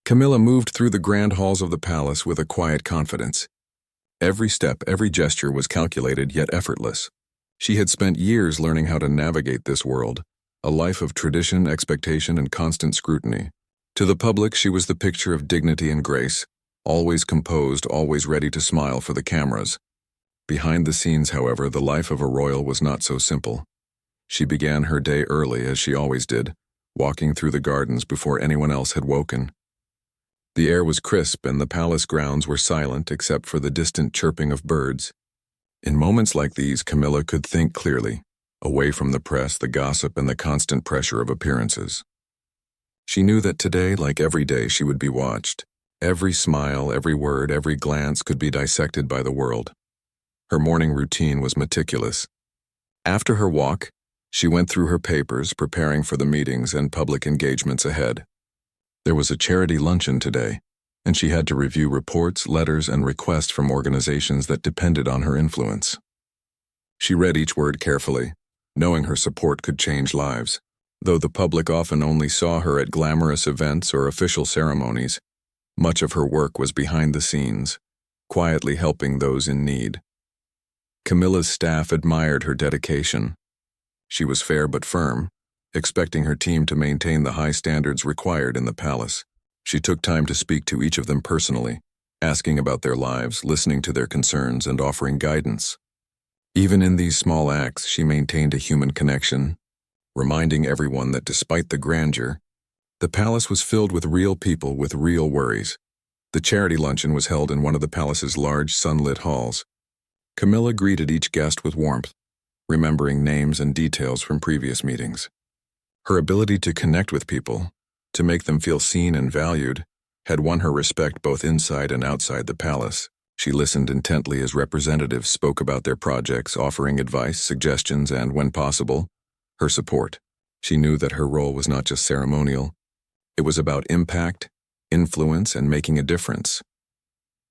Camilla moved through the grand halls of the palace with a quiet confidence. Every step, every gesture was calculated yet effortless. She had spent years learning how to navigate this world, a life of tradition, expectation, and constant scrutiny. To the public, she was the picture of dignity and grace, always composed, always ready to smile for the cameras. Behind the scenes, however, the life of a royal was not so simple. She began her day early, as she always did, walking through the gardens before anyone else had woken. The air was crisp and the palace grounds were silent except for the distant chirping of birds. In moments like these, Camilla could think clearly, away from the press, the gossip, and the constant pressure of appearances. She knew that today, like every day, she would be watched. Every smile, every word, every glance could be dissected by the world. Her morning routine was meticulous. After her walk, she went through her papers, preparing for the meetings and public engagements ahead. There was a charity luncheon today, and she had to review reports, letters, and requests from organizations that depended on her influence. She read each word carefully, knowing her support could change lives. Though the public often only saw her at glamorous events or official ceremonies, much of her work was behind the scenes, quietly helping those in need. Camilla's staff admired her dedication. She was fair but firm, expecting her team to maintain the high standards required in the palace. She took time to speak to each of them personally, asking about their lives, listening to their concerns, and offering guidance. Even in these small acts, she maintained a human connection, reminding everyone that despite the grandeur, the palace was filled with real people with real worries. The charity luncheon was held in one of the palace's large sunlit halls. Camilla greeted each guest with warmth, remembering names and details from previous meetings. Her ability to connect with people, to make them feel seen and valued, had won her respect both inside and outside the palace. She listened intently as representatives spoke about their projects, offering advice, suggestions, and, when possible, her support. She knew that her role was not just ceremonial. It was about impact, influence, and making a difference.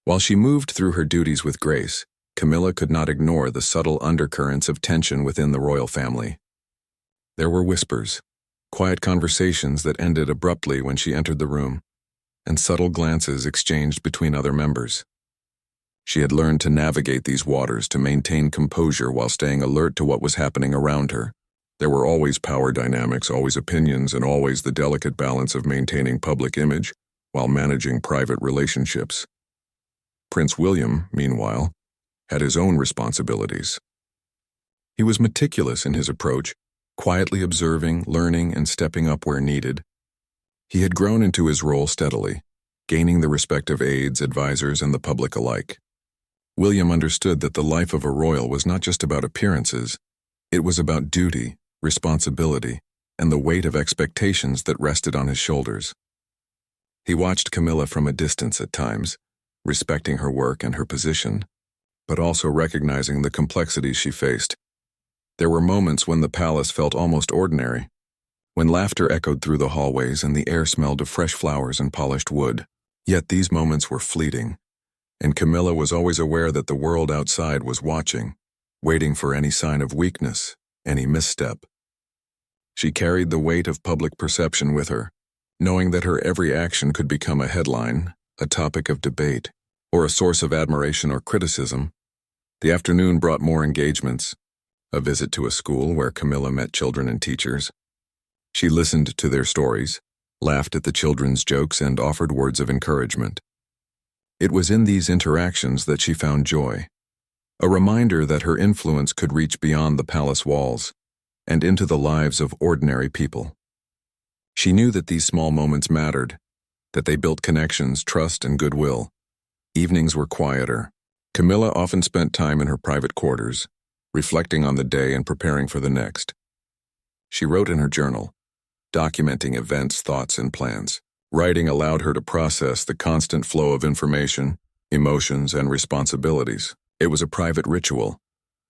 While she moved through her duties with grace, Camilla could not ignore the subtle undercurrents of tension within the royal family. There were whispers, quiet conversations that ended abruptly when she entered the room, and subtle glances exchanged between other members. She had learned to navigate these waters, to maintain composure while staying alert to what was happening around her. There were always power dynamics, always opinions, and always the delicate balance of maintaining public image while managing private relationships. Prince William, meanwhile, had his own responsibilities. He was meticulous in his approach, quietly observing, learning, and stepping up where needed. He had grown into his role steadily, gaining the respect of aides, advisors, and the public alike. William understood that the life of a royal was not just about appearances, it was about duty, responsibility, and the weight of expectations that rested on his shoulders. He watched Camilla from a distance at times, respecting her work and her position, but also recognizing the complexities she faced. There were moments when the palace felt almost ordinary, when laughter echoed through the hallways and the air smelled of fresh flowers and polished wood. Yet these moments were fleeting, and Camilla was always aware that the world outside was watching, waiting for any sign of weakness, any misstep. She carried the weight of public perception with her, knowing that her every action could become a headline, a topic of debate, or a source of admiration or criticism. The afternoon brought more engagements, a visit to a school where Camilla met children and teachers. She listened to their stories, laughed at the children's jokes, and offered words of encouragement. It was in these interactions that she found joy, a reminder that her influence could reach beyond the palace walls and into the lives of ordinary people. She knew that these small moments mattered, that they built connections, trust, and goodwill. Evenings were quieter. Camilla often spent time in her private quarters, reflecting on the day and preparing for the next. She wrote in her journal, documenting events, thoughts, and plans. Writing allowed her to process the constant flow of information, emotions, and responsibilities. It was a private ritual,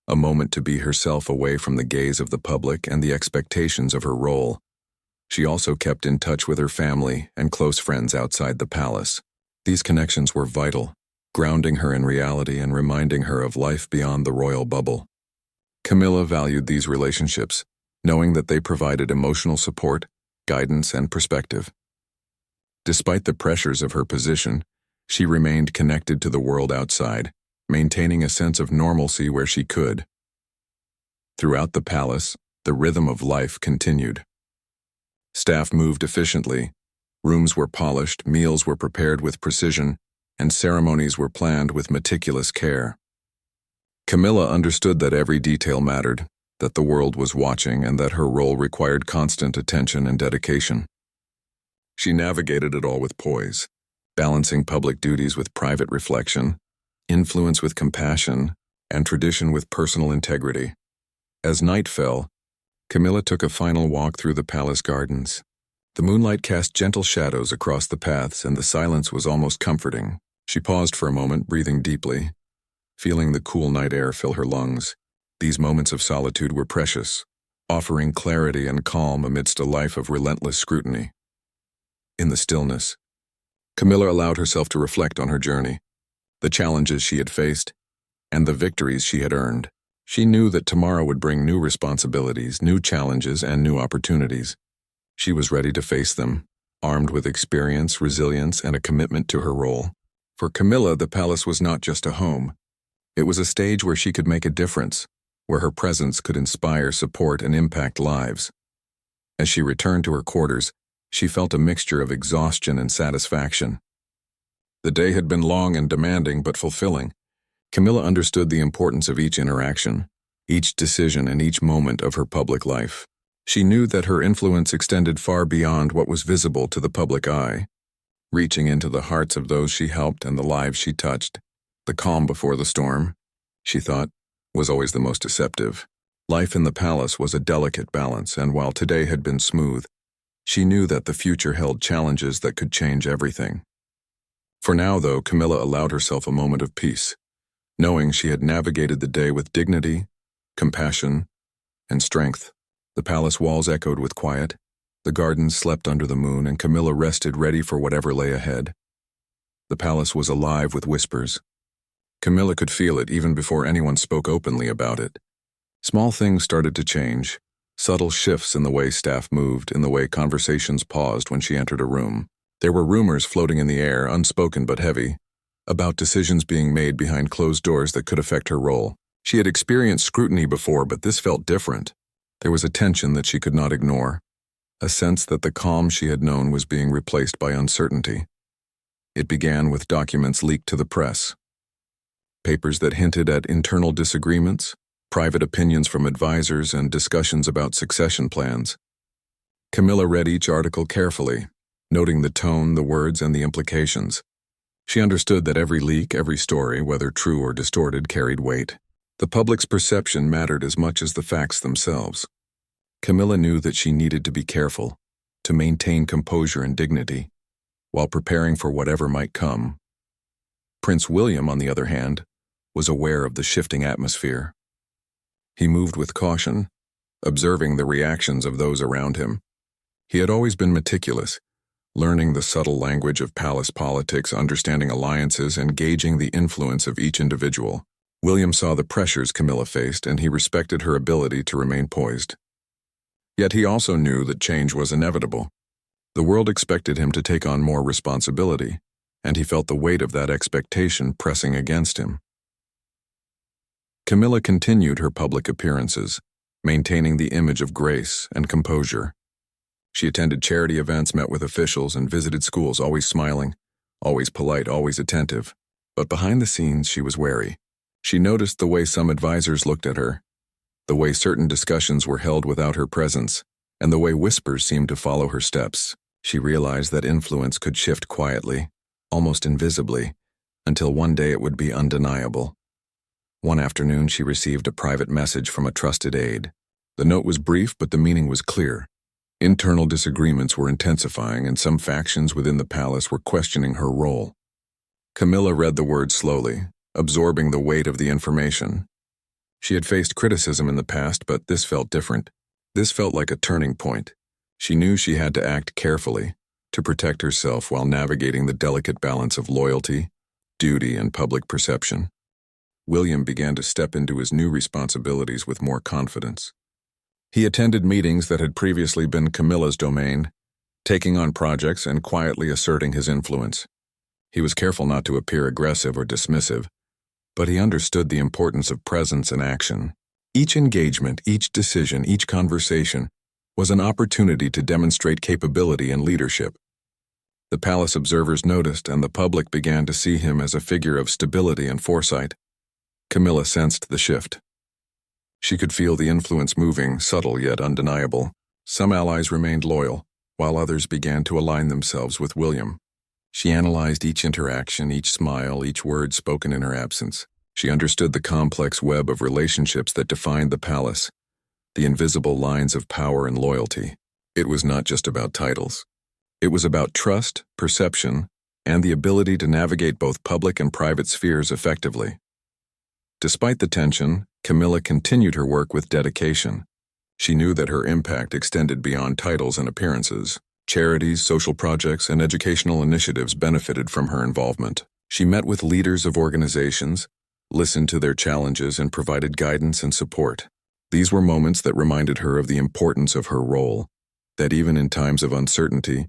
a moment to be herself away from the gaze of the public and the expectations of her role. She also kept in touch with her family and close friends outside the palace. These connections were vital, grounding her in reality and reminding her of life beyond the royal bubble. Camilla valued these relationships, knowing that they provided emotional support, guidance, and perspective. Despite the pressures of her position, she remained connected to the world outside, maintaining a sense of normalcy where she could. Throughout the palace, the rhythm of life continued. Staff moved efficiently, rooms were polished, meals were prepared with precision, and ceremonies were planned with meticulous care. Camilla understood that every detail mattered, that the world was watching, and that her role required constant attention and dedication. She navigated it all with poise, balancing public duties with private reflection, influence with compassion, and tradition with personal integrity. As night fell, Camilla took a final walk through the palace gardens. The moonlight cast gentle shadows across the paths, and the silence was almost comforting. She paused for a moment, breathing deeply, feeling the cool night air fill her lungs. These moments of solitude were precious, offering clarity and calm amidst a life of relentless scrutiny. In the stillness, Camilla allowed herself to reflect on her journey, the challenges she had faced, and the victories she had earned. She knew that tomorrow would bring new responsibilities, new challenges, and new opportunities. She was ready to face them, armed with experience, resilience, and a commitment to her role. For Camilla, the palace was not just a home. It was a stage where she could make a difference, where her presence could inspire, support, and impact lives. As she returned to her quarters, she felt a mixture of exhaustion and satisfaction. The day had been long and demanding but fulfilling. Camilla understood the importance of each interaction, each decision, and each moment of her public life. She knew that her influence extended far beyond what was visible to the public eye, reaching into the hearts of those she helped and the lives she touched. The calm before the storm, she thought, was always the most deceptive. Life in the palace was a delicate balance, and while today had been smooth, she knew that the future held challenges that could change everything. For now, though, Camilla allowed herself a moment of peace, knowing she had navigated the day with dignity, compassion, and strength. The palace walls echoed with quiet, the gardens slept under the moon, and Camilla rested, ready for whatever lay ahead. The palace was alive with whispers. Camilla could feel it even before anyone spoke openly about it. Small things started to change, subtle shifts in the way staff moved, in the way conversations paused when she entered a room. There were rumors floating in the air, unspoken but heavy, about decisions being made behind closed doors that could affect her role. She had experienced scrutiny before, but this felt different. There was a tension that she could not ignore, a sense that the calm she had known was being replaced by uncertainty. It began with documents leaked to the press, papers that hinted at internal disagreements, private opinions from advisors, and discussions about succession plans. Camilla read each article carefully, noting the tone, the words, and the implications. She understood that every leak, every story, whether true or distorted, carried weight. The public's perception mattered as much as the facts themselves. Camilla knew that she needed to be careful, to maintain composure and dignity, while preparing for whatever might come. Prince William, on the other hand, was aware of the shifting atmosphere. He moved with caution, observing the reactions of those around him. He had always been meticulous, learning the subtle language of palace politics, understanding alliances, and gauging the influence of each individual. William saw the pressures Camilla faced, and he respected her ability to remain poised. Yet he also knew that change was inevitable. The world expected him to take on more responsibility, and he felt the weight of that expectation pressing against him. Camilla continued her public appearances, maintaining the image of grace and composure. She attended charity events, met with officials, and visited schools, always smiling, always polite, always attentive. But behind the scenes, she was wary. She noticed the way some advisors looked at her, the way certain discussions were held without her presence, and the way whispers seemed to follow her steps. She realized that influence could shift quietly, almost invisibly, until one day it would be undeniable. One afternoon, she received a private message from a trusted aide. The note was brief, but the meaning was clear. Internal disagreements were intensifying, and some factions within the palace were questioning her role. Camilla read the words slowly, absorbing the weight of the information. She had faced criticism in the past, but this felt different. This felt like a turning point. She knew she had to act carefully, to protect herself while navigating the delicate balance of loyalty, duty, and public perception. William began to step into his new responsibilities with more confidence. He attended meetings that had previously been Camilla's domain, taking on projects and quietly asserting his influence. He was careful not to appear aggressive or dismissive, but he understood the importance of presence and action. Each engagement, each decision, each conversation was an opportunity to demonstrate capability and leadership. The palace observers noticed, and the public began to see him as a figure of stability and foresight. Camilla sensed the shift. She could feel the influence moving, subtle yet undeniable. Some allies remained loyal, while others began to align themselves with William. She analyzed each interaction, each smile, each word spoken in her absence. She understood the complex web of relationships that defined the palace, the invisible lines of power and loyalty. It was not just about titles. It was about trust, perception, and the ability to navigate both public and private spheres effectively. Despite the tension, Camilla continued her work with dedication. She knew that her impact extended beyond titles and appearances. Charities, social projects, and educational initiatives benefited from her involvement. She met with leaders of organizations, listened to their challenges, and provided guidance and support. These were moments that reminded her of the importance of her role, that even in times of uncertainty,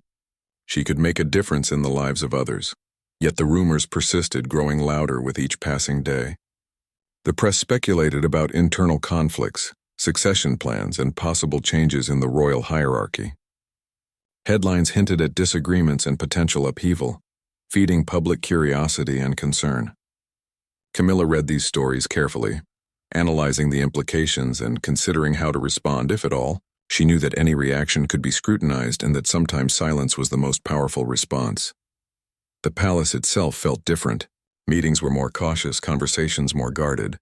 she could make a difference in the lives of others. Yet the rumors persisted, growing louder with each passing day. The press speculated about internal conflicts, succession plans, and possible changes in the royal hierarchy. Headlines hinted at disagreements and potential upheaval, feeding public curiosity and concern. Camilla read these stories carefully, analyzing the implications and considering how to respond, if at all. She knew that any reaction could be scrutinized and that sometimes silence was the most powerful response. The palace itself felt different. Meetings were more cautious, conversations more guarded.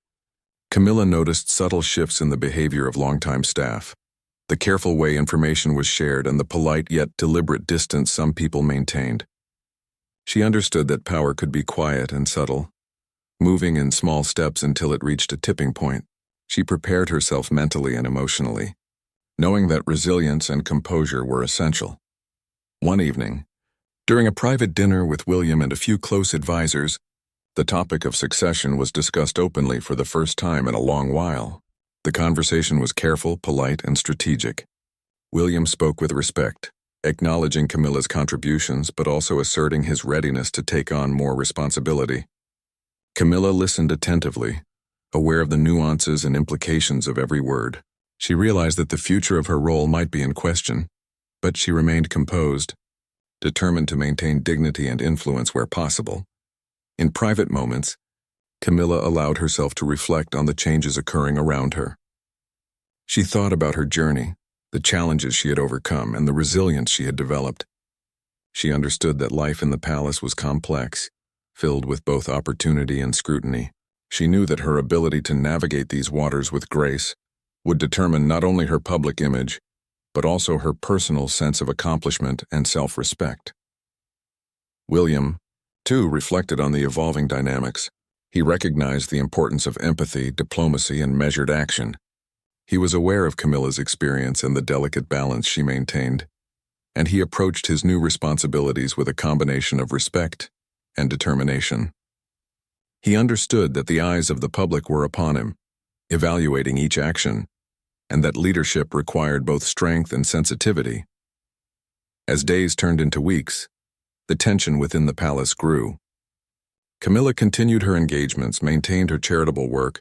Camilla noticed subtle shifts in the behavior of longtime staff, the careful way information was shared, and the polite yet deliberate distance some people maintained. She understood that power could be quiet and subtle, moving in small steps until it reached a tipping point. She prepared herself mentally and emotionally, knowing that resilience and composure were essential. One evening, during a private dinner with William and a few close advisors, the topic of succession was discussed openly for the first time in a long while. The conversation was careful, polite, and strategic. William spoke with respect, acknowledging Camilla's contributions but also asserting his readiness to take on more responsibility. Camilla listened attentively, aware of the nuances and implications of every word. She realized that the future of her role might be in question, but she remained composed, determined to maintain dignity and influence where possible. In private moments, Camilla allowed herself to reflect on the changes occurring around her. She thought about her journey, the challenges she had overcome, and the resilience she had developed. She understood that life in the palace was complex, filled with both opportunity and scrutiny. She knew that her ability to navigate these waters with grace would determine not only her public image, but also her personal sense of accomplishment and self-respect. William, too, reflected on the evolving dynamics. He recognized the importance of empathy, diplomacy, and measured action. He was aware of Camilla's experience and the delicate balance she maintained, and he approached his new responsibilities with a combination of respect and determination. He understood that the eyes of the public were upon him, evaluating each action, and that leadership required both strength and sensitivity. As days turned into weeks, the tension within the palace grew. Camilla continued her engagements, maintained her charitable work,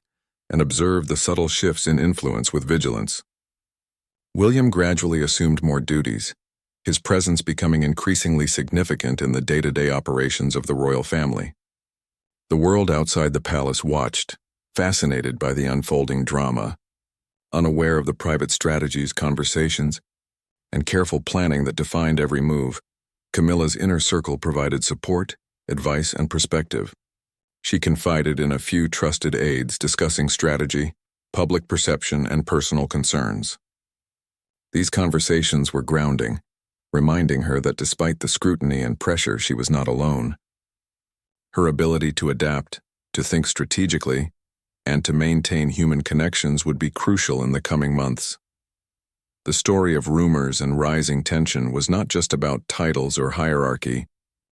and observed the subtle shifts in influence with vigilance. William gradually assumed more duties, his presence becoming increasingly significant in the day-to-day operations of the royal family. The world outside the palace watched, fascinated by the unfolding drama, unaware of the private strategies, conversations, and careful planning that defined every move. Camilla's inner circle provided support, advice, and perspective. She confided in a few trusted aides, discussing strategy, public perception, and personal concerns. These conversations were grounding, reminding her that despite the scrutiny and pressure, she was not alone. Her ability to adapt, to think strategically, and to maintain human connections would be crucial in the coming months. The story of rumors and rising tension was not just about titles or hierarchy.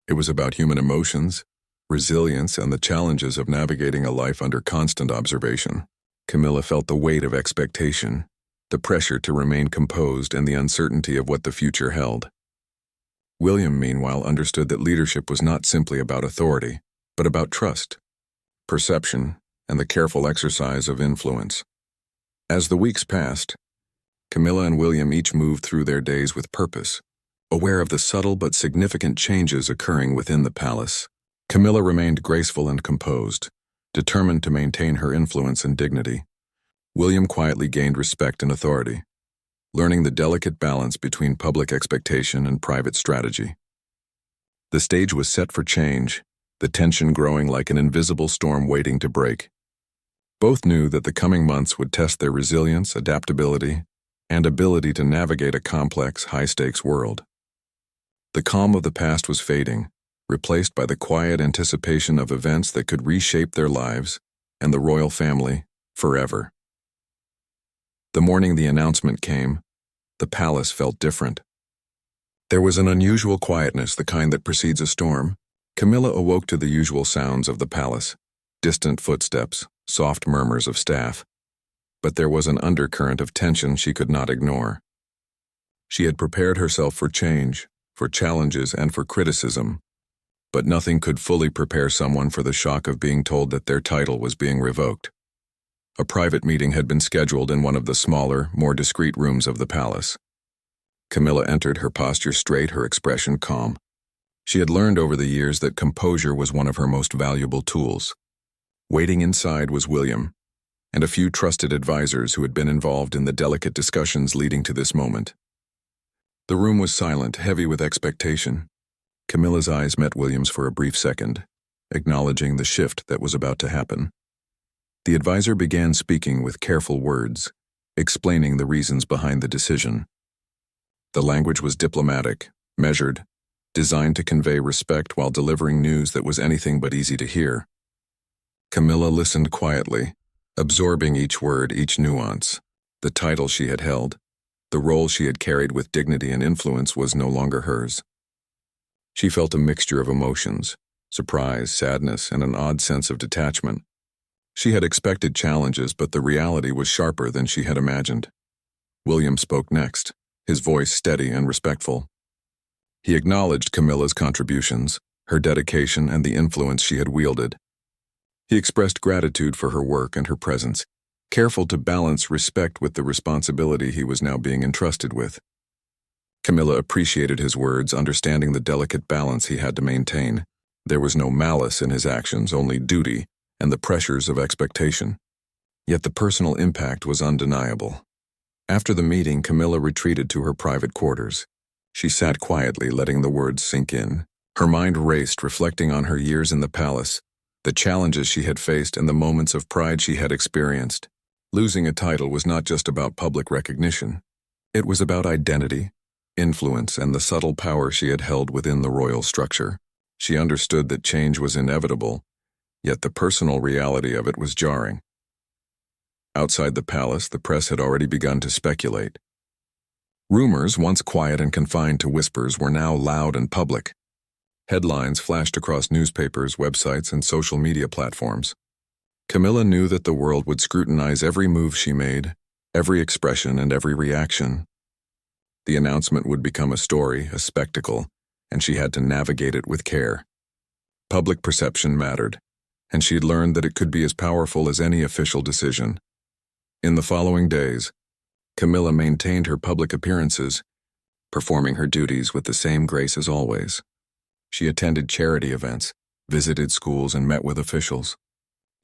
It was about human emotions, resilience, and the challenges of navigating a life under constant observation. Camilla felt the weight of expectation, the pressure to remain composed, and the uncertainty of what the future held. William, meanwhile, understood that leadership was not simply about authority, but about trust, perception, and the careful exercise of influence. As the weeks passed, Camilla and William each moved through their days with purpose, aware of the subtle but significant changes occurring within the palace. Camilla remained graceful and composed, determined to maintain her influence and dignity. William quietly gained respect and authority, learning the delicate balance between public expectation and private strategy. The stage was set for change, the tension growing like an invisible storm waiting to break. Both knew that the coming months would test their resilience, adaptability, and ability to navigate a complex, high-stakes world. The calm of the past was fading, replaced by the quiet anticipation of events that could reshape their lives and the royal family forever. The morning the announcement came, the palace felt different. There was an unusual quietness, the kind that precedes a storm. Camilla awoke to the usual sounds of the palace, distant footsteps, soft murmurs of staff. But there was an undercurrent of tension she could not ignore. She had prepared herself for change, for challenges, and for criticism, but nothing could fully prepare someone for the shock of being told that their title was being revoked. A private meeting had been scheduled in one of the smaller, more discreet rooms of the palace. Camilla entered, her posture straight, her expression calm. She had learned over the years that composure was one of her most valuable tools. Waiting inside was William, and a few trusted advisors who had been involved in the delicate discussions leading to this moment. The room was silent, heavy with expectation. Camilla's eyes met William's for a brief second, acknowledging the shift that was about to happen. The advisor began speaking with careful words, explaining the reasons behind the decision. The language was diplomatic, measured, designed to convey respect while delivering news that was anything but easy to hear. Camilla listened quietly, absorbing each word, each nuance. The title she had held, the role she had carried with dignity and influence, was no longer hers. She felt a mixture of emotions, surprise, sadness, and an odd sense of detachment. She had expected challenges, but the reality was sharper than she had imagined. William spoke next, his voice steady and respectful. He acknowledged Camilla's contributions, her dedication, and the influence she had wielded. He expressed gratitude for her work and her presence, careful to balance respect with the responsibility he was now being entrusted with. Camilla appreciated his words, understanding the delicate balance he had to maintain. There was no malice in his actions, only duty and the pressures of expectation. Yet the personal impact was undeniable. After the meeting, Camilla retreated to her private quarters. She sat quietly, letting the words sink in. Her mind raced, reflecting on her years in the palace, the challenges she had faced, and the moments of pride she had experienced. Losing a title was not just about public recognition. It was about identity, influence, and the subtle power she had held within the royal structure. She understood that change was inevitable, yet the personal reality of it was jarring. Outside the palace, the press had already begun to speculate. Rumors, once quiet and confined to whispers, were now loud and public. Headlines flashed across newspapers, websites, and social media platforms. Camilla knew that the world would scrutinize every move she made, every expression, and every reaction. The announcement would become a story, a spectacle, and she had to navigate it with care. Public perception mattered, and she'd learned that it could be as powerful as any official decision. In the following days, Camilla maintained her public appearances, performing her duties with the same grace as always. She attended charity events, visited schools, and met with officials.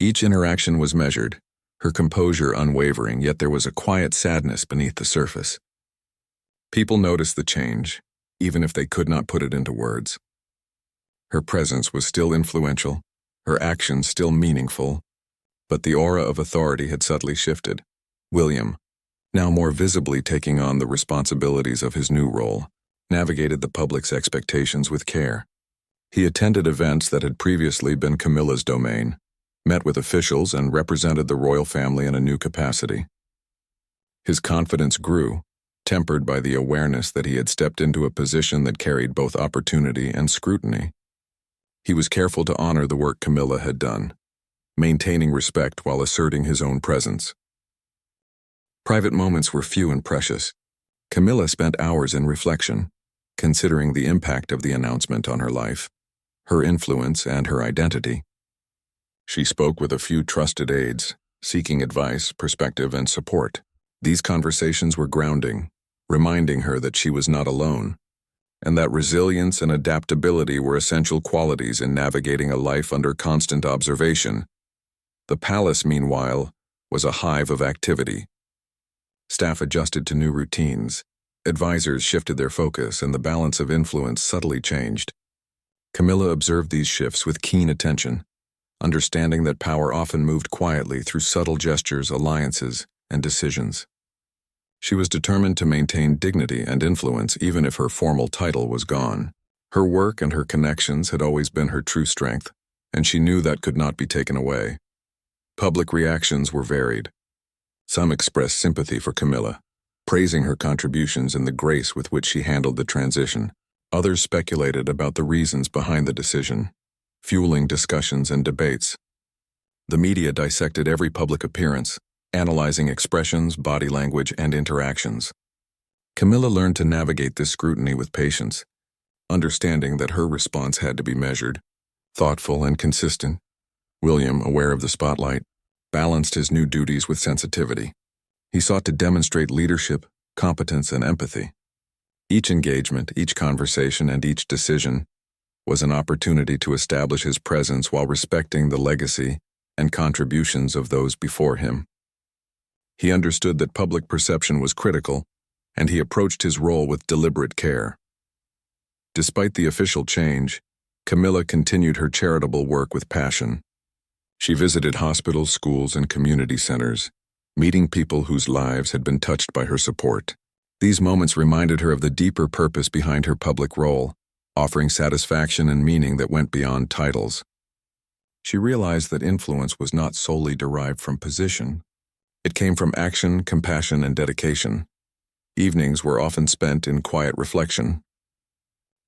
Each interaction was measured, her composure unwavering, yet there was a quiet sadness beneath the surface. People noticed the change, even if they could not put it into words. Her presence was still influential, her actions still meaningful, but the aura of authority had subtly shifted. William, now more visibly taking on the responsibilities of his new role, navigated the public's expectations with care. He attended events that had previously been Camilla's domain, met with officials, and represented the royal family in a new capacity. His confidence grew, tempered by the awareness that he had stepped into a position that carried both opportunity and scrutiny. He was careful to honor the work Camilla had done, maintaining respect while asserting his own presence. Private moments were few and precious. Camilla spent hours in reflection, considering the impact of the announcement on her life, her influence, and her identity. She spoke with a few trusted aides, seeking advice, perspective, and support. These conversations were grounding, reminding her that she was not alone, and that resilience and adaptability were essential qualities in navigating a life under constant observation. The palace, meanwhile, was a hive of activity. Staff adjusted to new routines, advisors shifted their focus, and the balance of influence subtly changed. Camilla observed these shifts with keen attention, understanding that power often moved quietly through subtle gestures, alliances, and decisions. She was determined to maintain dignity and influence even if her formal title was gone. Her work and her connections had always been her true strength, and she knew that could not be taken away. Public reactions were varied. Some expressed sympathy for Camilla, praising her contributions and the grace with which she handled the transition. Others speculated about the reasons behind the decision, fueling discussions and debates. The media dissected every public appearance, analyzing expressions, body language, and interactions. Camilla learned to navigate this scrutiny with patience, understanding that her response had to be measured, thoughtful, and consistent. William, aware of the spotlight, balanced his new duties with sensitivity. He sought to demonstrate leadership, competence, and empathy. Each engagement, each conversation, and each decision was an opportunity to establish his presence while respecting the legacy and contributions of those before him. He understood that public perception was critical, and he approached his role with deliberate care. Despite the official change, Camilla continued her charitable work with passion. She visited hospitals, schools, and community centers, meeting people whose lives had been touched by her support. These moments reminded her of the deeper purpose behind her public role, offering satisfaction and meaning that went beyond titles. She realized that influence was not solely derived from position. It came from action, compassion, and dedication. Evenings were often spent in quiet reflection.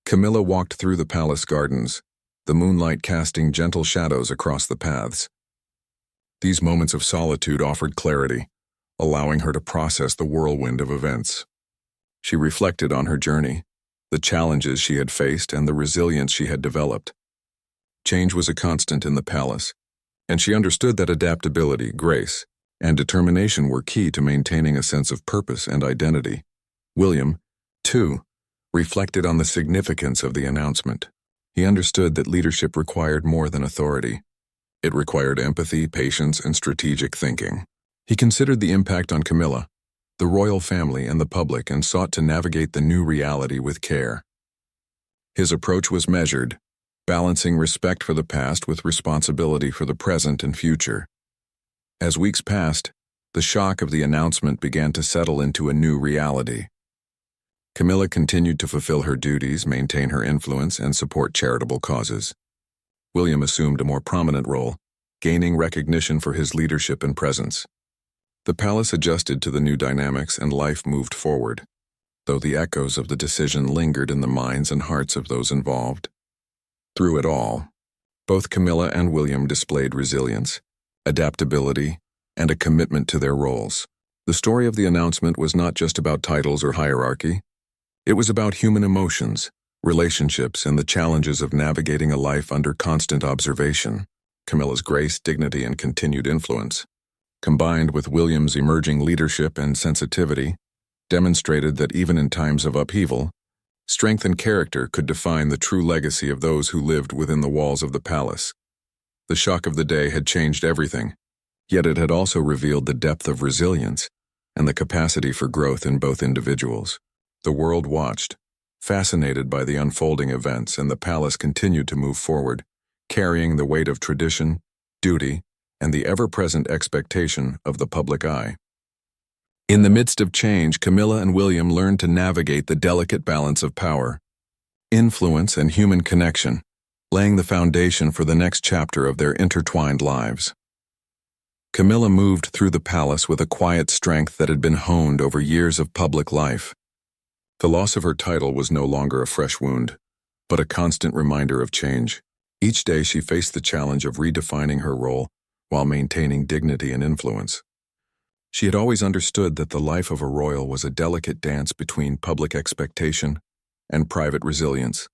Camilla walked through the palace gardens, the moonlight casting gentle shadows across the paths. These moments of solitude offered clarity, allowing her to process the whirlwind of events. She reflected on her journey, the challenges she had faced, and the resilience she had developed. Change was a constant in the palace, and she understood that adaptability, grace, and determination were key to maintaining a sense of purpose and identity. William, too, reflected on the significance of the announcement. He understood that leadership required more than authority. It required empathy, patience, and strategic thinking. He considered the impact on Camilla, the royal family, and the public, and sought to navigate the new reality with care. His approach was measured, balancing respect for the past with responsibility for the present and future. As weeks passed, the shock of the announcement began to settle into a new reality. Camilla continued to fulfill her duties, maintain her influence, and support charitable causes. William assumed a more prominent role, gaining recognition for his leadership and presence. The palace adjusted to the new dynamics and life moved forward, though the echoes of the decision lingered in the minds and hearts of those involved. Through it all, both Camilla and William displayed resilience, adaptability, and a commitment to their roles. The story of the announcement was not just about titles or hierarchy. It was about human emotions, relationships, and the challenges of navigating a life under constant observation. Camilla's grace, dignity, and continued influence, combined with William's emerging leadership and sensitivity, demonstrated that even in times of upheaval, strength and character could define the true legacy of those who lived within the walls of the palace. The shock of the day had changed everything, yet it had also revealed the depth of resilience and the capacity for growth in both individuals. The world watched, fascinated by the unfolding events, and the palace continued to move forward, carrying the weight of tradition, duty, and the ever-present expectation of the public eye. In the midst of change, Camilla and William learned to navigate the delicate balance of power, influence, and human connection, laying the foundation for the next chapter of their intertwined lives. Camilla moved through the palace with a quiet strength that had been honed over years of public life. The loss of her title was no longer a fresh wound, but a constant reminder of change. Each day she faced the challenge of redefining her role while maintaining dignity and influence. She had always understood that the life of a royal was a delicate dance between public expectation, and private resilience.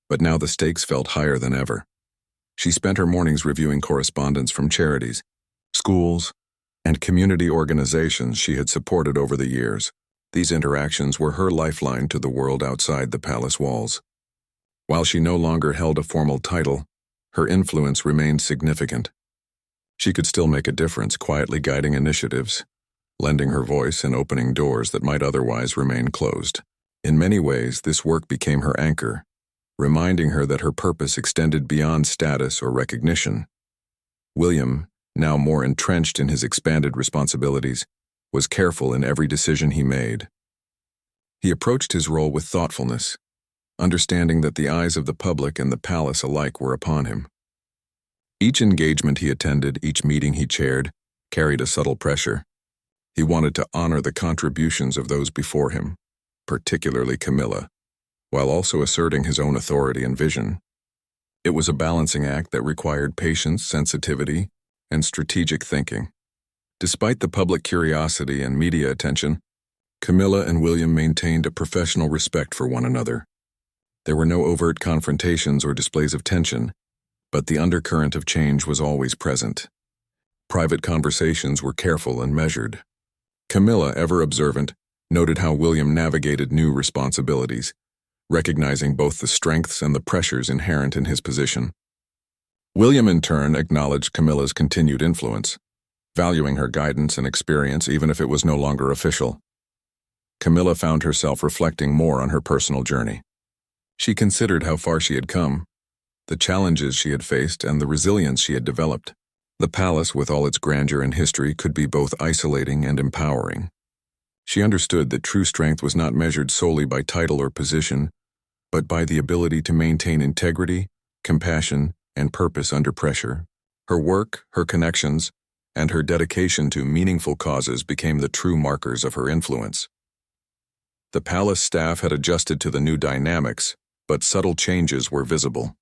But now the stakes felt higher than ever. She spent her mornings reviewing correspondence from charities, schools, and community organizations she had supported over the years. These interactions were her lifeline to the world outside the palace walls. While she no longer held a formal title, her influence remained significant. She could still make a difference, quietly guiding initiatives, lending her voice and opening doors that might otherwise remain closed. In many ways, this work became her anchor, reminding her that her purpose extended beyond status or recognition. William, now more entrenched in his expanded responsibilities, was careful in every decision he made. He approached his role with thoughtfulness, understanding that the eyes of the public and the palace alike were upon him. Each engagement he attended, each meeting he chaired, carried a subtle pressure. He wanted to honor the contributions of those before him, particularly Camilla, while also asserting his own authority and vision. It was a balancing act that required patience, sensitivity, and strategic thinking. Despite the public curiosity and media attention, Camilla and William maintained a professional respect for one another. There were no overt confrontations or displays of tension, but the undercurrent of change was always present. Private conversations were careful and measured. Camilla, ever observant, noted how William navigated new responsibilities, recognizing both the strengths and the pressures inherent in his position. William, in turn, acknowledged Camilla's continued influence, valuing her guidance and experience even if it was no longer official. Camilla found herself reflecting more on her personal journey. She considered how far she had come, the challenges she had faced, and the resilience she had developed. The palace, with all its grandeur and history, could be both isolating and empowering. She understood that true strength was not measured solely by title or position, but by the ability to maintain integrity, compassion, and purpose under pressure. Her work, her connections, and her dedication to meaningful causes became the true markers of her influence. The palace staff had adjusted to the new dynamics, but subtle changes were visible.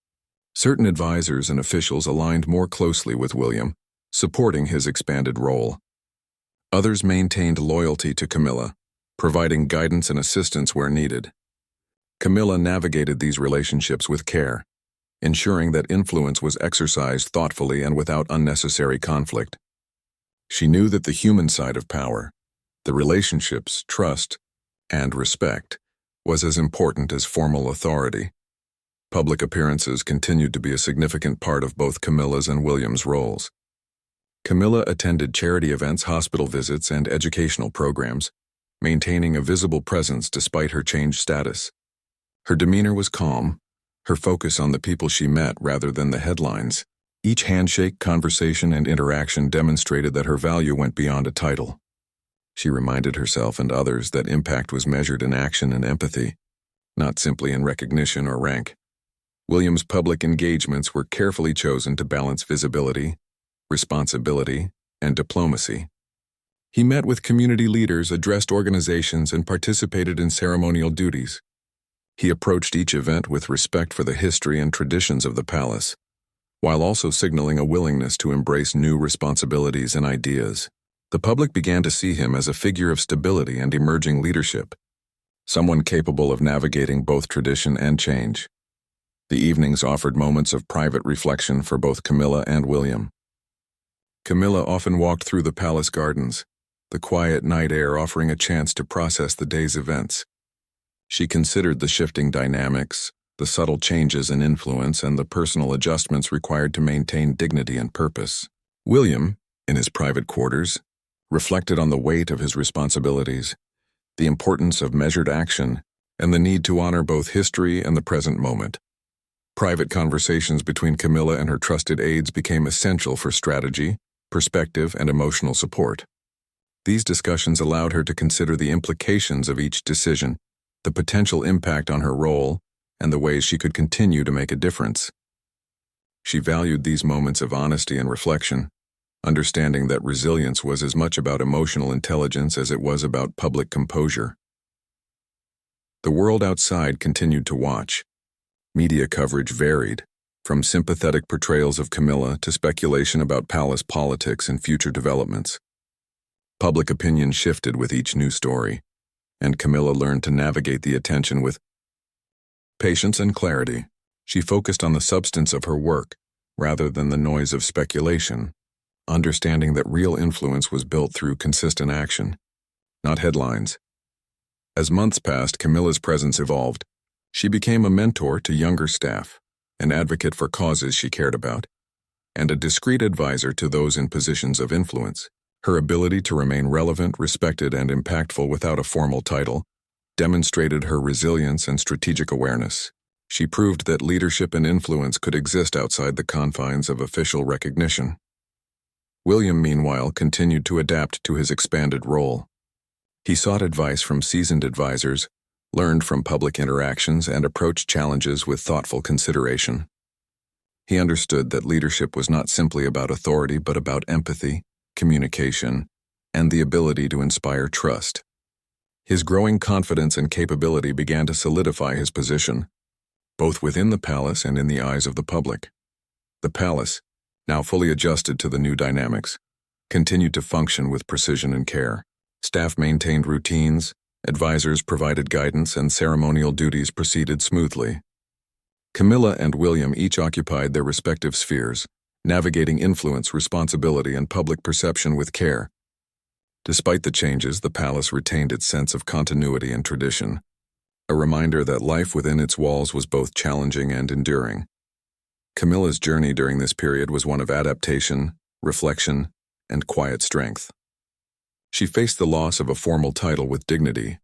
Certain advisors and officials aligned more closely with William, supporting his expanded role. Others maintained loyalty to Camilla, providing guidance and assistance where needed. Camilla navigated these relationships with care, ensuring that influence was exercised thoughtfully and without unnecessary conflict. She knew that the human side of power, the relationships, trust, and respect, was as important as formal authority. Public appearances continued to be a significant part of both Camilla's and William's roles. Camilla attended charity events, hospital visits, and educational programs, maintaining a visible presence despite her changed status. Her demeanor was calm, her focus on the people she met rather than the headlines. Each handshake, conversation, and interaction demonstrated that her value went beyond a title. She reminded herself and others that impact was measured in action and empathy, not simply in recognition or rank. William's public engagements were carefully chosen to balance visibility, responsibility, and diplomacy. He met with community leaders, addressed organizations, and participated in ceremonial duties. He approached each event with respect for the history and traditions of the palace, while also signaling a willingness to embrace new responsibilities and ideas. The public began to see him as a figure of stability and emerging leadership, someone capable of navigating both tradition and change. The evenings offered moments of private reflection for both Camilla and William. Camilla often walked through the palace gardens, the quiet night air offering a chance to process the day's events. She considered the shifting dynamics, the subtle changes in influence, and the personal adjustments required to maintain dignity and purpose. William, in his private quarters, reflected on the weight of his responsibilities, the importance of measured action, and the need to honor both history and the present moment. Private conversations between Camilla and her trusted aides became essential for strategy, perspective, and emotional support. These discussions allowed her to consider the implications of each decision, the potential impact on her role, and the ways she could continue to make a difference. She valued these moments of honesty and reflection, understanding that resilience was as much about emotional intelligence as it was about public composure. The world outside continued to watch. Media coverage varied, from sympathetic portrayals of Camilla to speculation about palace politics and future developments. Public opinion shifted with each new story, and Camilla learned to navigate the attention with patience and clarity. She focused on the substance of her work, rather than the noise of speculation, understanding that real influence was built through consistent action, not headlines. As months passed, Camilla's presence evolved. She became a mentor to younger staff, an advocate for causes she cared about, and a discreet advisor to those in positions of influence. Her ability to remain relevant, respected, and impactful without a formal title demonstrated her resilience and strategic awareness. She proved that leadership and influence could exist outside the confines of official recognition. William, meanwhile, continued to adapt to his expanded role. He sought advice from seasoned advisors, learned from public interactions, and approached challenges with thoughtful consideration. He understood that leadership was not simply about authority but about empathy, communication, and the ability to inspire trust. His growing confidence and capability began to solidify his position, both within the palace and in the eyes of the public. The palace, now fully adjusted to the new dynamics, continued to function with precision and care. Staff maintained routines, advisors provided guidance, and ceremonial duties proceeded smoothly. Camilla and William each occupied their respective spheres, navigating influence, responsibility, and public perception with care. Despite the changes, the palace retained its sense of continuity and tradition, a reminder that life within its walls was both challenging and enduring. Camilla's journey during this period was one of adaptation, reflection, and quiet strength. She faced the loss of a formal title with dignity,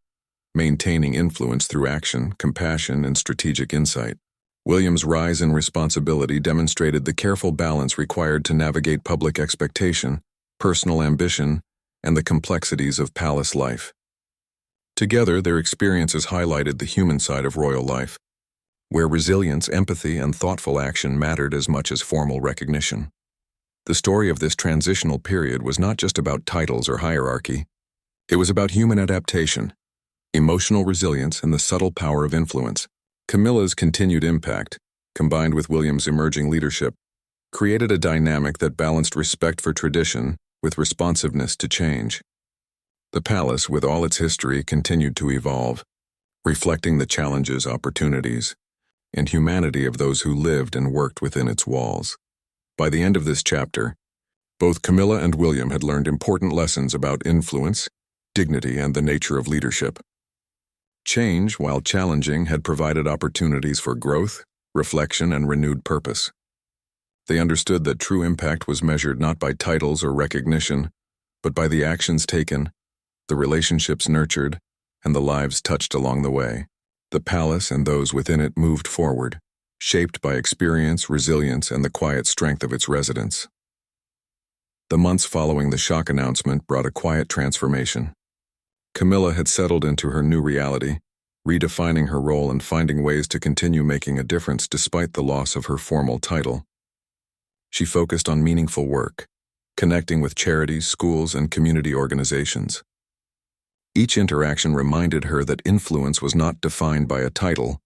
maintaining influence through action, compassion, and strategic insight. William's rise in responsibility demonstrated the careful balance required to navigate public expectation, personal ambition, and the complexities of palace life. Together, their experiences highlighted the human side of royal life, where resilience, empathy, and thoughtful action mattered as much as formal recognition. The story of this transitional period was not just about titles or hierarchy. It was about human adaptation, emotional resilience, and the subtle power of influence. Camilla's continued impact, combined with William's emerging leadership, created a dynamic that balanced respect for tradition with responsiveness to change. The palace, with all its history, continued to evolve, reflecting the challenges, opportunities, and humanity of those who lived and worked within its walls. By the end of this chapter, both Camilla and William had learned important lessons about influence, dignity, and the nature of leadership. Change, while challenging, had provided opportunities for growth, reflection, and renewed purpose. They understood that true impact was measured not by titles or recognition, but by the actions taken, the relationships nurtured, and the lives touched along the way. The palace and those within it moved forward, shaped by experience, resilience, and the quiet strength of its residents. The months following the shock announcement brought a quiet transformation. Camilla had settled into her new reality, redefining her role and finding ways to continue making a difference despite the loss of her formal title. She focused on meaningful work, connecting with charities, schools, and community organizations. Each interaction reminded her that influence was not defined by a title,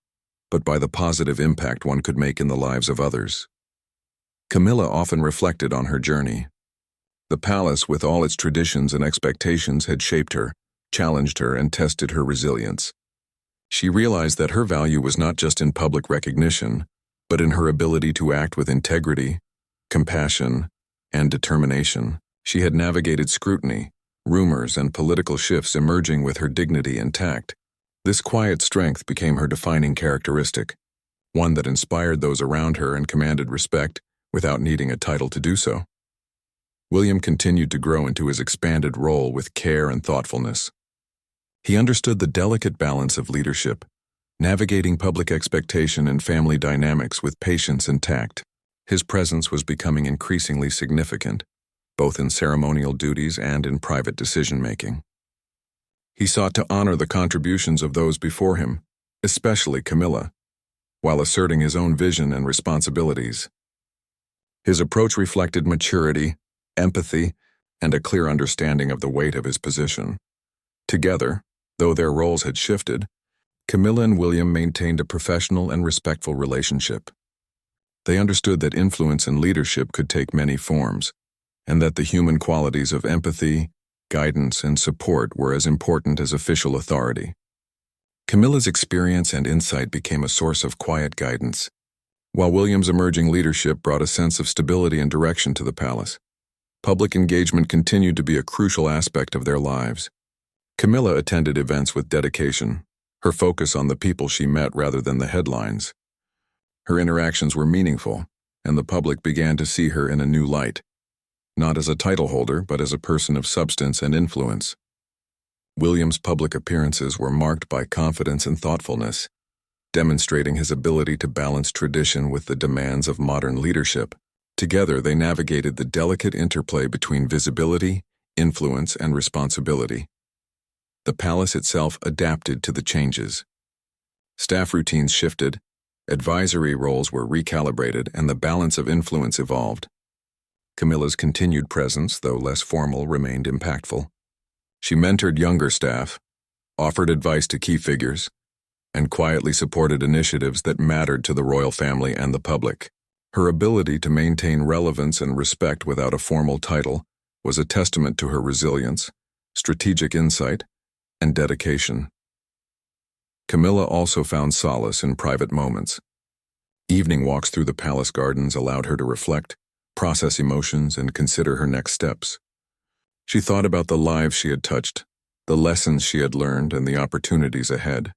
but by the positive impact one could make in the lives of others. Camilla often reflected on her journey. The palace, with all its traditions and expectations, had shaped her, challenged her, and tested her resilience. She realized that her value was not just in public recognition, but in her ability to act with integrity, compassion, and determination. She had navigated scrutiny, rumors, and political shifts, emerging with her dignity intact. This quiet strength became her defining characteristic, one that inspired those around her and commanded respect without needing a title to do so. William continued to grow into his expanded role with care and thoughtfulness. He understood the delicate balance of leadership, navigating public expectation and family dynamics with patience and tact. His presence was becoming increasingly significant, both in ceremonial duties and in private decision-making. He sought to honor the contributions of those before him, especially Camilla, while asserting his own vision and responsibilities. His approach reflected maturity, empathy, and a clear understanding of the weight of his position. Together, though their roles had shifted, Camilla and William maintained a professional and respectful relationship. They understood that influence and leadership could take many forms, and that the human qualities of empathy, guidance, and support were as important as official authority. Camilla's experience and insight became a source of quiet guidance, while William's emerging leadership brought a sense of stability and direction to the palace. Public engagement continued to be a crucial aspect of their lives. Camilla attended events with dedication, her focus on the people she met rather than the headlines. Her interactions were meaningful, and the public began to see her in a new light, not as a title holder but as a person of substance and influence. William's public appearances were marked by confidence and thoughtfulness, demonstrating his ability to balance tradition with the demands of modern leadership. Together, they navigated the delicate interplay between visibility, influence, and responsibility. The palace itself adapted to the changes. Staff routines shifted, advisory roles were recalibrated, and the balance of influence evolved. Camilla's continued presence, though less formal, remained impactful. She mentored younger staff, offered advice to key figures, and quietly supported initiatives that mattered to the royal family and the public. Her ability to maintain relevance and respect without a formal title was a testament to her resilience, strategic insight, and dedication. Camilla also found solace in private moments. Evening walks through the palace gardens allowed her to reflect, process emotions, and consider her next steps. She thought about the lives she had touched, the lessons she had learned, and the opportunities ahead.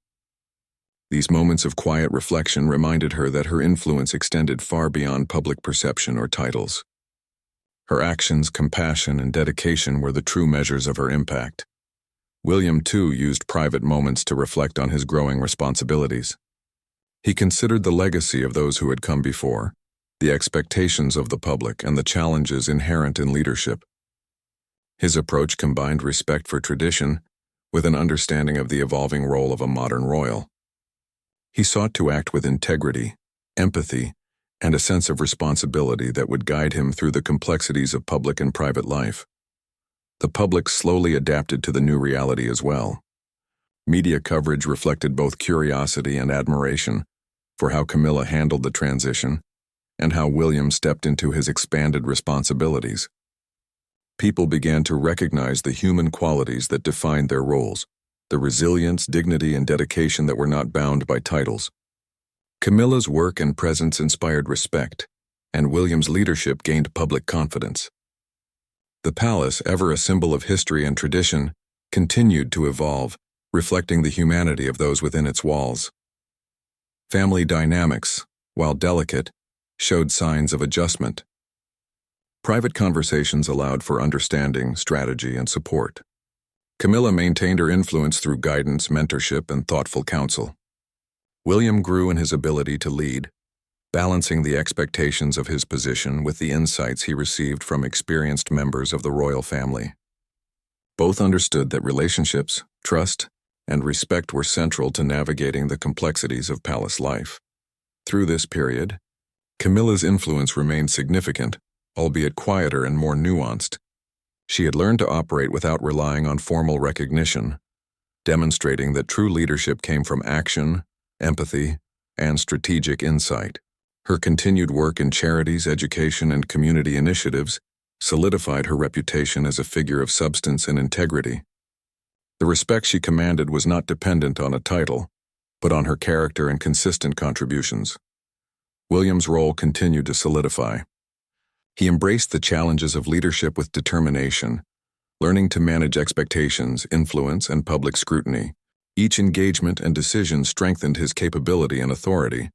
These moments of quiet reflection reminded her that her influence extended far beyond public perception or titles. Her actions, compassion, and dedication were the true measures of her impact. William, too, used private moments to reflect on his growing responsibilities. He considered the legacy of those who had come before, the expectations of the public, and the challenges inherent in leadership. His approach combined respect for tradition with an understanding of the evolving role of a modern royal. He sought to act with integrity, empathy, and a sense of responsibility that would guide him through the complexities of public and private life. The public slowly adapted to the new reality as well. Media coverage reflected both curiosity and admiration for how Camilla handled the transition and how William stepped into his expanded responsibilities. People began to recognize the human qualities that defined their roles, the resilience, dignity, and dedication that were not bound by titles. Camilla's work and presence inspired respect, and William's leadership gained public confidence. The palace, ever a symbol of history and tradition, continued to evolve, reflecting the humanity of those within its walls. Family dynamics, while delicate, showed signs of adjustment. Private conversations allowed for understanding, strategy, and support. Camilla maintained her influence through guidance, mentorship, and thoughtful counsel. William grew in his ability to lead, balancing the expectations of his position with the insights he received from experienced members of the royal family. Both understood that relationships, trust, and respect were central to navigating the complexities of palace life. Through this period, Camilla's influence remained significant, albeit quieter and more nuanced. She had learned to operate without relying on formal recognition, demonstrating that true leadership came from action, empathy, and strategic insight. Her continued work in charities, education, and community initiatives solidified her reputation as a figure of substance and integrity. The respect she commanded was not dependent on a title, but on her character and consistent contributions. William's role continued to solidify. He embraced the challenges of leadership with determination, learning to manage expectations, influence, and public scrutiny. Each engagement and decision strengthened his capability and authority,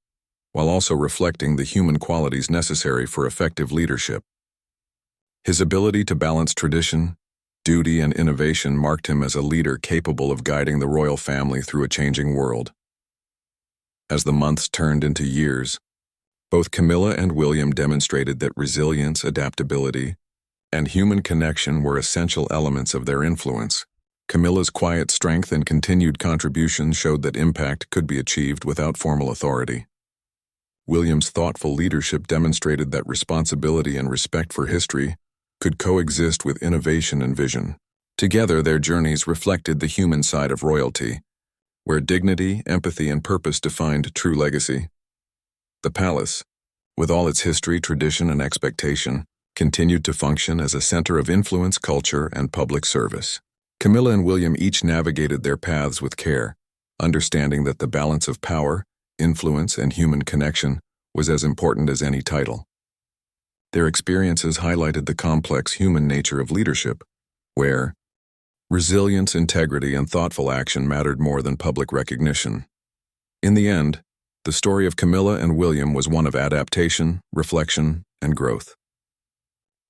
while also reflecting the human qualities necessary for effective leadership. His ability to balance tradition, duty, and innovation marked him as a leader capable of guiding the royal family through a changing world. As the months turned into years, both Camilla and William demonstrated that resilience, adaptability, and human connection were essential elements of their influence. Camilla's quiet strength and continued contributions showed that impact could be achieved without formal authority. William's thoughtful leadership demonstrated that responsibility and respect for history could coexist with innovation and vision. Together, their journeys reflected the human side of royalty, where dignity, empathy, and purpose defined true legacy. The palace, with all its history, tradition, and expectation, continued to function as a center of influence, culture, and public service. Camilla and William each navigated their paths with care, understanding that the balance of power, influence, and human connection was as important as any title. Their experiences highlighted the complex human nature of leadership, where resilience, integrity, and thoughtful action mattered more than public recognition. In the end, the story of Camilla and William was one of adaptation, reflection, and growth.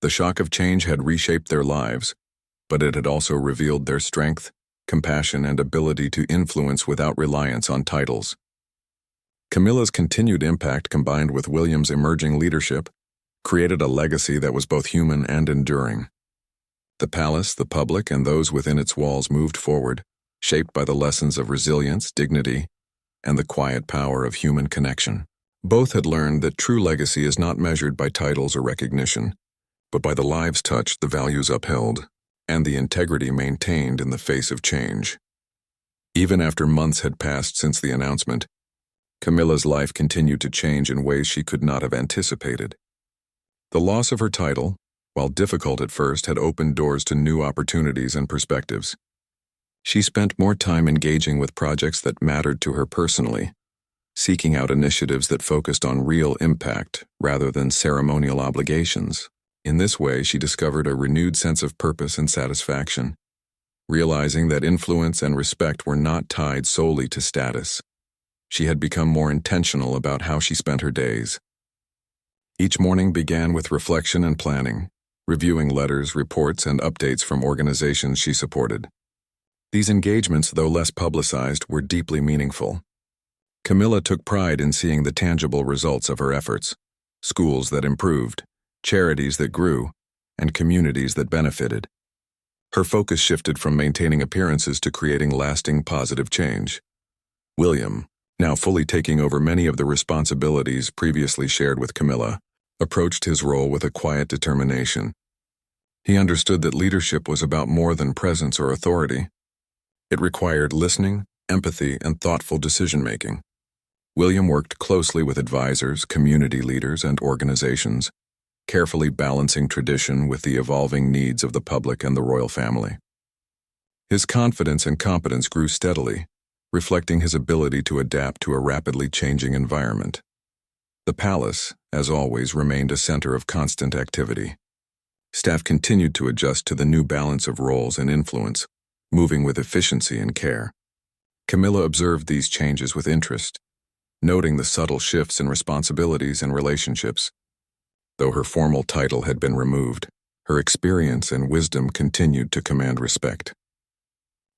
The shock of change had reshaped their lives, but it had also revealed their strength, compassion, and ability to influence without reliance on titles. Camilla's continued impact, combined with William's emerging leadership, created a legacy that was both human and enduring. The palace, the public, and those within its walls moved forward, shaped by the lessons of resilience, dignity, and the quiet power of human connection. Both had learned that true legacy is not measured by titles or recognition, but by the lives touched, the values upheld, and the integrity maintained in the face of change. Even after months had passed since the announcement, Camilla's life continued to change in ways she could not have anticipated. The loss of her title, while difficult at first, had opened doors to new opportunities and perspectives. She spent more time engaging with projects that mattered to her personally, seeking out initiatives that focused on real impact rather than ceremonial obligations. In this way, she discovered a renewed sense of purpose and satisfaction, realizing that influence and respect were not tied solely to status. She had become more intentional about how she spent her days. Each morning began with reflection and planning, reviewing letters, reports, and updates from organizations she supported. These engagements, though less publicized, were deeply meaningful. Camilla took pride in seeing the tangible results of her efforts: schools that improved, charities that grew, and communities that benefited. Her focus shifted from maintaining appearances to creating lasting positive change. William, now fully taking over many of the responsibilities previously shared with Camilla, approached his role with a quiet determination. He understood that leadership was about more than presence or authority. It required listening, empathy, and thoughtful decision-making. William worked closely with advisors, community leaders, and organizations, carefully balancing tradition with the evolving needs of the public and the royal family. His confidence and competence grew steadily, reflecting his ability to adapt to a rapidly changing environment. The palace, as always, remained a center of constant activity. Staff continued to adjust to the new balance of roles and influence, moving with efficiency and care. Camilla observed these changes with interest, noting the subtle shifts in responsibilities and relationships. Though her formal title had been removed, her experience and wisdom continued to command respect.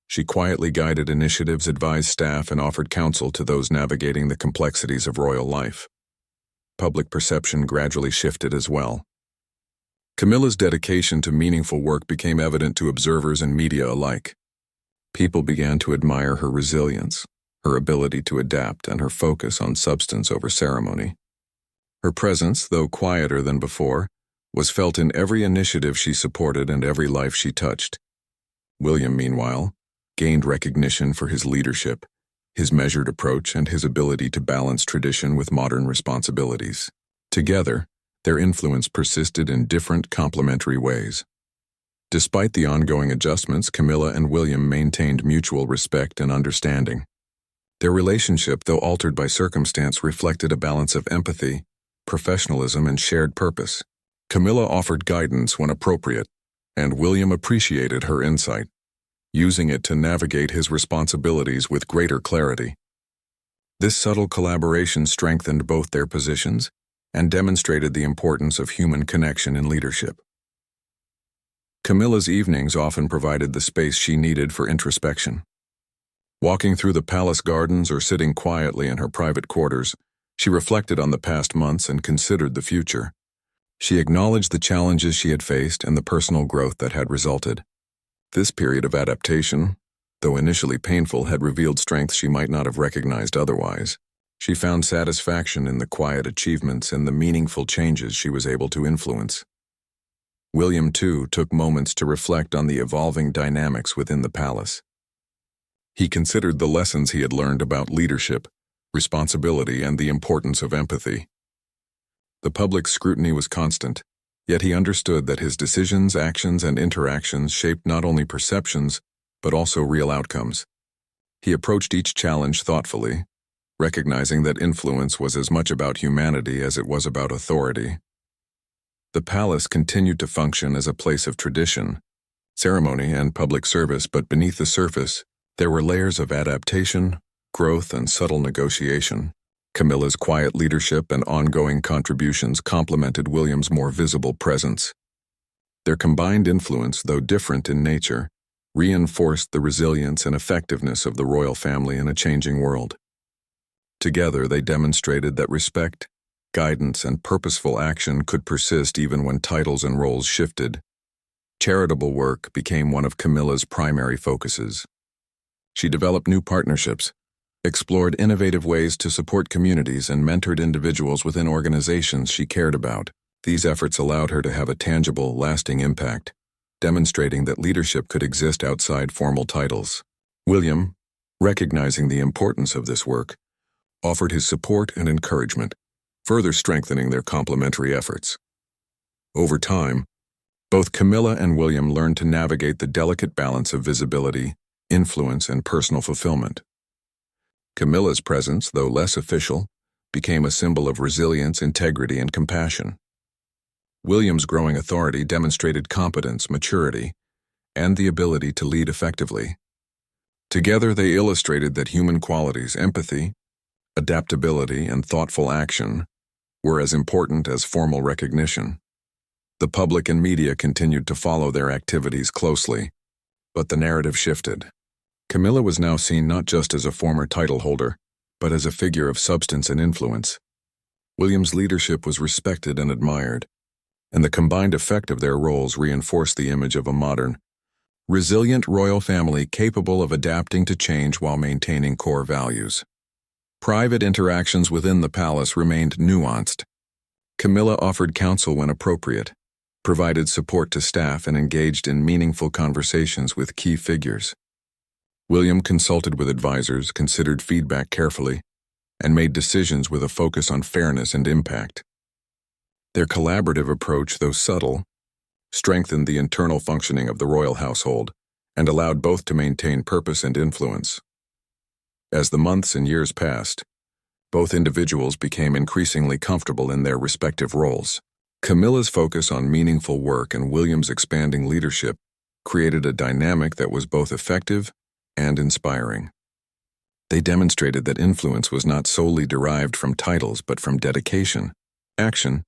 She quietly guided initiatives, advised staff, and offered counsel to those navigating the complexities of royal life. Public perception gradually shifted as well. Camilla's dedication to meaningful work became evident to observers and media alike. People began to admire her resilience, her ability to adapt, and her focus on substance over ceremony. Her presence, though quieter than before, was felt in every initiative she supported and every life she touched. William, meanwhile, gained recognition for his leadership, his measured approach, and his ability to balance tradition with modern responsibilities. Together, their influence persisted in different, complementary ways. Despite the ongoing adjustments, Camilla and William maintained mutual respect and understanding. Their relationship, though altered by circumstance, reflected a balance of empathy, professionalism, and shared purpose. Camilla offered guidance when appropriate, and William appreciated her insight, using it to navigate his responsibilities with greater clarity. This subtle collaboration strengthened both their positions and demonstrated the importance of human connection in leadership. Camilla's evenings often provided the space she needed for introspection. Walking through the palace gardens or sitting quietly in her private quarters, she reflected on the past months and considered the future. She acknowledged the challenges she had faced and the personal growth that had resulted. This period of adaptation, though initially painful, had revealed strengths she might not have recognized otherwise. She found satisfaction in the quiet achievements and the meaningful changes she was able to influence. William, too, took moments to reflect on the evolving dynamics within the palace. He considered the lessons he had learned about leadership, responsibility, and the importance of empathy. The public scrutiny was constant, yet he understood that his decisions, actions, and interactions shaped not only perceptions, but also real outcomes. He approached each challenge thoughtfully, recognizing that influence was as much about humanity as it was about authority. The palace continued to function as a place of tradition, ceremony, and public service, but beneath the surface, there were layers of adaptation, growth, and subtle negotiation. Camilla's quiet leadership and ongoing contributions complemented William's more visible presence. Their combined influence, though different in nature, reinforced the resilience and effectiveness of the royal family in a changing world. Together, they demonstrated that respect, guidance, and purposeful action could persist even when titles and roles shifted. Charitable work became one of Camilla's primary focuses. She developed new partnerships, explored innovative ways to support communities, and mentored individuals within organizations she cared about. These efforts allowed her to have a tangible, lasting impact, demonstrating that leadership could exist outside formal titles. William, recognizing the importance of this work, offered his support and encouragement, further strengthening their complementary efforts. Over time, both Camilla and William learned to navigate the delicate balance of visibility, influence, and personal fulfillment. Camilla's presence, though less official, became a symbol of resilience, integrity, and compassion. William's growing authority demonstrated competence, maturity, and the ability to lead effectively. Together, they illustrated that human qualities, empathy, adaptability, and thoughtful action were as important as formal recognition. The public and media continued to follow their activities closely, but the narrative shifted. Camilla was now seen not just as a former title holder, but as a figure of substance and influence. William's leadership was respected and admired, and the combined effect of their roles reinforced the image of a modern, resilient royal family capable of adapting to change while maintaining core values. Private interactions within the palace remained nuanced. Camilla offered counsel when appropriate, provided support to staff, and engaged in meaningful conversations with key figures. William consulted with advisors, considered feedback carefully, and made decisions with a focus on fairness and impact. Their collaborative approach, though subtle, strengthened the internal functioning of the royal household and allowed both to maintain purpose and influence. As the months and years passed, both individuals became increasingly comfortable in their respective roles. Camilla's focus on meaningful work and William's expanding leadership created a dynamic that was both effective and inspiring. They demonstrated that influence was not solely derived from titles but from dedication, action,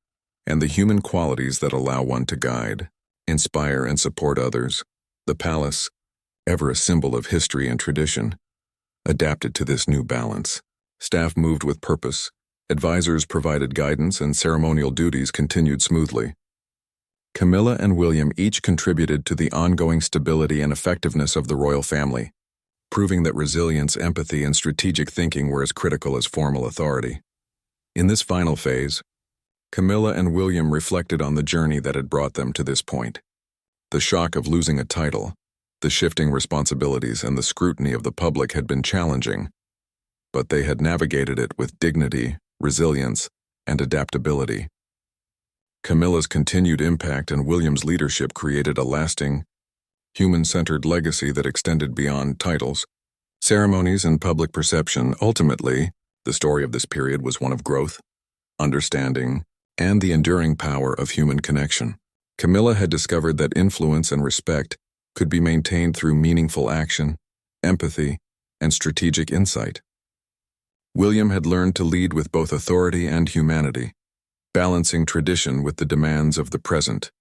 and the human qualities that allow one to guide, inspire, and support others. The palace, ever a symbol of history and tradition, adapted to this new balance. Staff moved with purpose, advisors provided guidance, and ceremonial duties continued smoothly. Camilla and William each contributed to the ongoing stability and effectiveness of the royal family, proving that resilience, empathy, and strategic thinking were as critical as formal authority. In this final phase, Camilla and William reflected on the journey that had brought them to this point. The shock of losing a title, the shifting responsibilities, and the scrutiny of the public had been challenging, but they had navigated it with dignity, resilience, and adaptability. Camilla's continued impact and William's leadership created a lasting, human-centered legacy that extended beyond titles, ceremonies, and public perception. Ultimately, the story of this period was one of growth, understanding, and the enduring power of human connection. Camilla had discovered that influence and respect could be maintained through meaningful action, empathy, and strategic insight. William had learned to lead with both authority and humanity, balancing tradition with the demands of the present.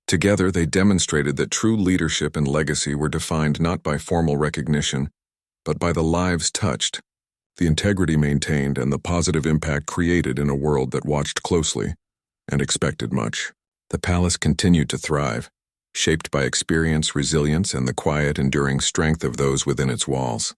Together, they demonstrated that true leadership and legacy were defined not by formal recognition, but by the lives touched, the integrity maintained, and the positive impact created in a world that watched closely and expected much. The palace continued to thrive, shaped by experience, resilience, and the quiet, enduring strength of those within its walls.